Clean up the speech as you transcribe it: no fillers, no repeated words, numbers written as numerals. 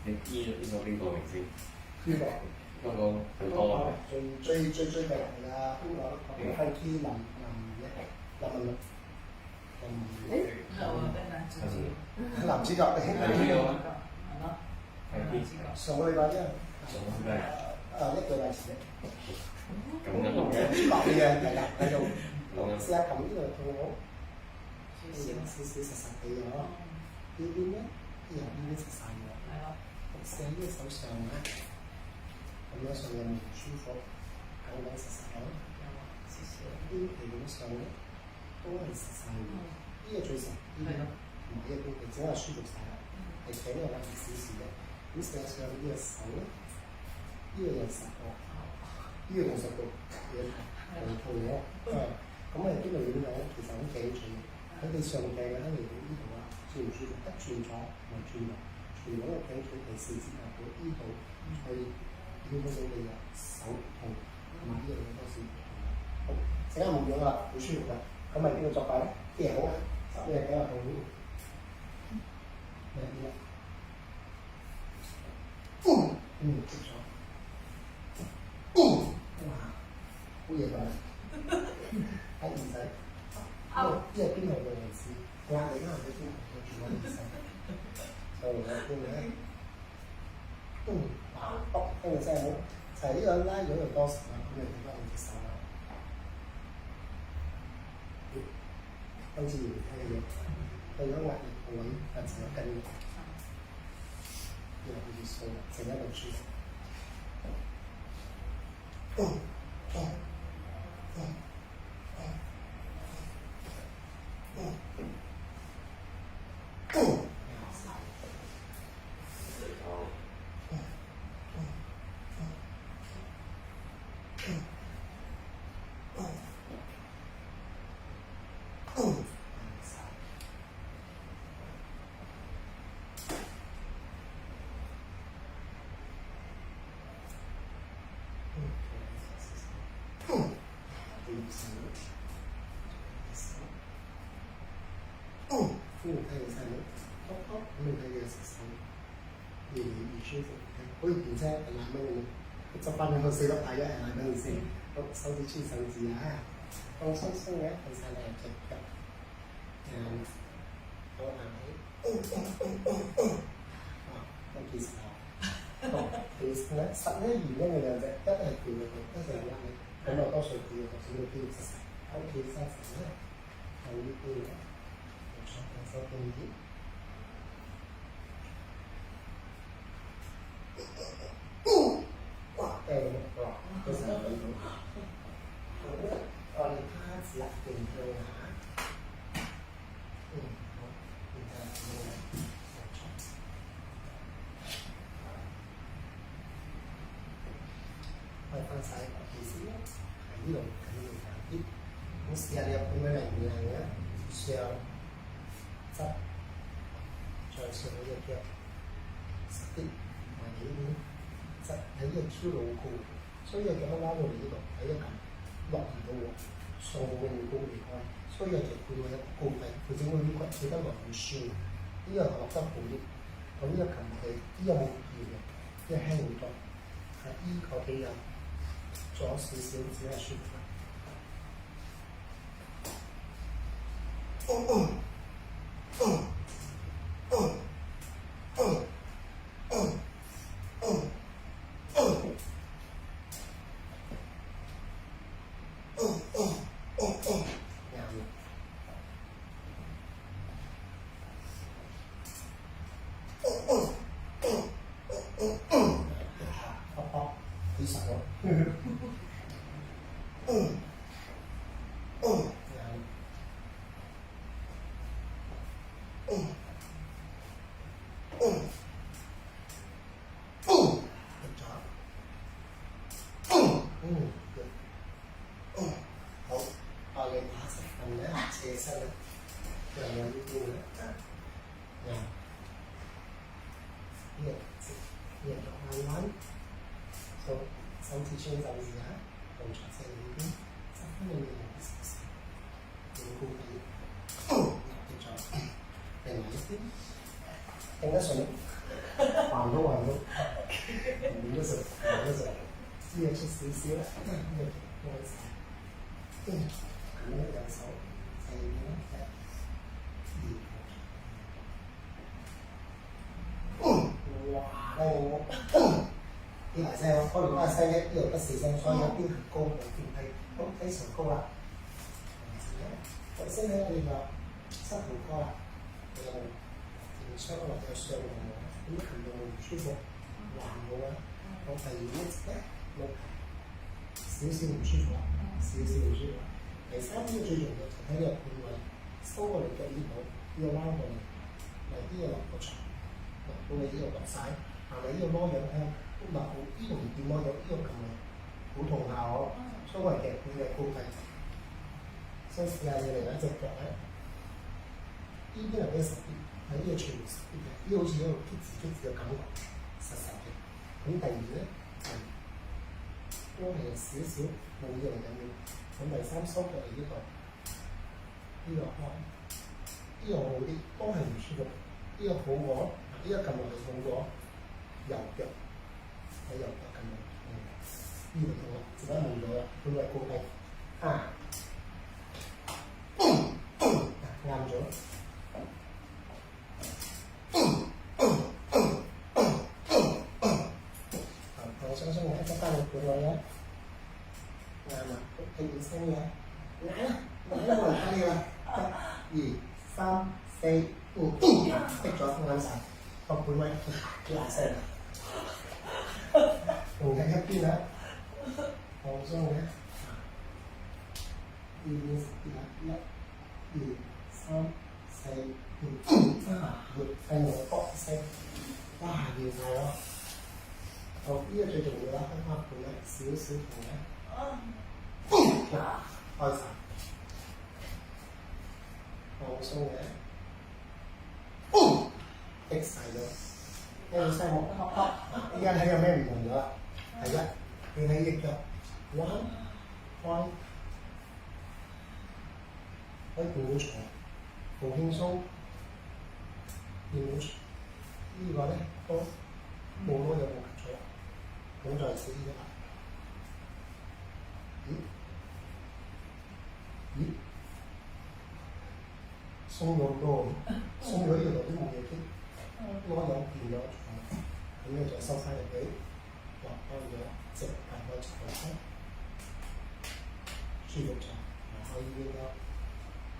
呢個邊個明星？邊個？香港好多最近嚟啊！邊個？係林文珑。係我係男主角。男主角，係咯。上個禮拜啫。上個禮拜。一個禮拜前。咁嘅。講嘅係啦，繼續。試下撳呢個套好。少實地嘅嗬。呢邊咧，呢邊實晒嘅。係咯。試下呢個手上啊，咁樣上面唔舒服，硬實咯。呢邊皮咁上咧，都係實晒嘅。呢個最實，呢邊唔係一邊皮，整係舒服晒啦。係頸又硬少少嘅。咁試下上呢個手咧，呢個又實喎，呢個仲實到嘢痛咗。咁啊邊度點樣？其實好頸椎，喺你上頸啊，嚟到呢度啊，舒唔舒服？一轉左同埋轉右，全部個頸椎第四節啊，到呢度可以撩到你嘅手痛同埋呢樣嘢多少。好，陣間冇咗啦，好舒服㗎。咁咪邊個作法咧？啲嘢好，啲嘢比較好。咩啲啊？接咗。哇！好嘢㗎！喺耳仔，因為邊度嘅位置，壓力啱喺邊度，住我耳仔，就嚟啦邊咧？聽個聲好，就係呢個拉咗又多時啦，咁你點解會接受啦？跟住睇嘅，對咗壓力部位或者筋肉，呢個好似數，成一個舒服。歡迎睇你細佬，咁你睇嘅食手，越舒服，好似電車係2萬蚊咁，執翻佢4粒大一係2萬蚊先，好手指穿手指啊，放鬆鬆嘅，放晒你嘅腳腳，好硬，咁其實其實咧實咧原因嘅兩隻，一係攰嘅，一係壓力，咁我多數攰嘅，少啲肌肉實實，喺屋企生實咧，有呢啲嘅。手定啲，哇！哇！其實係幾好。我哋趴字啦，定向下。好，然後開翻晒個氣先啦，喺呢度緊要啲。咁試下你有咁樣嚟唔嚟嘅？上。側，再上呢隻腳，實啲，同埋呢邊，側喺呢個 Q 好高，所以隻腳拉到嚟呢度，喺一撳落唔到喎，上部嘅腰高離開，所以隻腳配到一個高低，佢整到啲骨企得落唔酸，呢個落得好啲，咁呢個撳落去，呢個冇熱嘅，呢個輕好多，係呢個比較左少少只係舒服。幾實喎？好，我哋打實份咧，斜身咧，又有呢啲啦，呢個彎彎，手指穿手指啊，動作細呢邊，側翻你嘅手勢，用高啲，入咗，另外一邊，定得順。還到，換咗成，呢個出少少啦，呢個開曬，咁樣右手就係點咧？哇！你大聲咯，可能大聲咧，呢度得4聲，所以有邊很高，有邊係都非常高啦。首先咧，你個膝頭哥啦，有雙或者上顎，咁行動唔舒服，橫嘅話，我第二一隻咧，少少唔舒服啦，少少唔舒服啦。第三呢個最重要就喺呢個半位，收過嚟嘅呢度，呢個彎過嚟，呢個落個床，落到你呢個落晒，但係呢個摸樣咧，都唔好，呢個唔掂摸樣，呢個撳嚟，好痛下我，所謂嘅半嘅高低。所以試下你嚟一隻腳咧，呢邊係比較實啲，喺呢個全部實啲嘅，呢好似一個棘字嘅感覺，實嘅。咁第二咧，都係有少少冇嘢嚟緊嘅。咁第三收腳嚟呢度，呢個開，呢個好啲，都係唔舒服。呢個好過，呢個撳落去好過右腳，喺右腳撳落去，呢度痛啦，自己冇咗啦，佢係高低啊。啱咗，我相信我一翻嚟盤位啦，啱啦，睇點聲嘅，嚟啦，我嚟睇啦，1、2、3、4、5，逼咗啱晒，個盤位幾大聲，同緊一邊啦，放鬆嘅，呢邊啦，1、2、3、4、5，係我搏聲，哇！掂晒咯〜好，呢個最重要啦，開盤咧少少痛嘅，開曬，放鬆嘅，逼晒咗，跟住聲冇，依家睇有咩唔同咗啦？第一，你睇隻腳彎開，可以半坐，好輕鬆，半坐，呢個咧都冇攞有冇錯。咁再試一下，鬆咗好多，鬆咗呢度都冇嘢傾，攞有變咗重，咁你再收翻入去，落翻咗，直行個床，舒服咗，可以應該。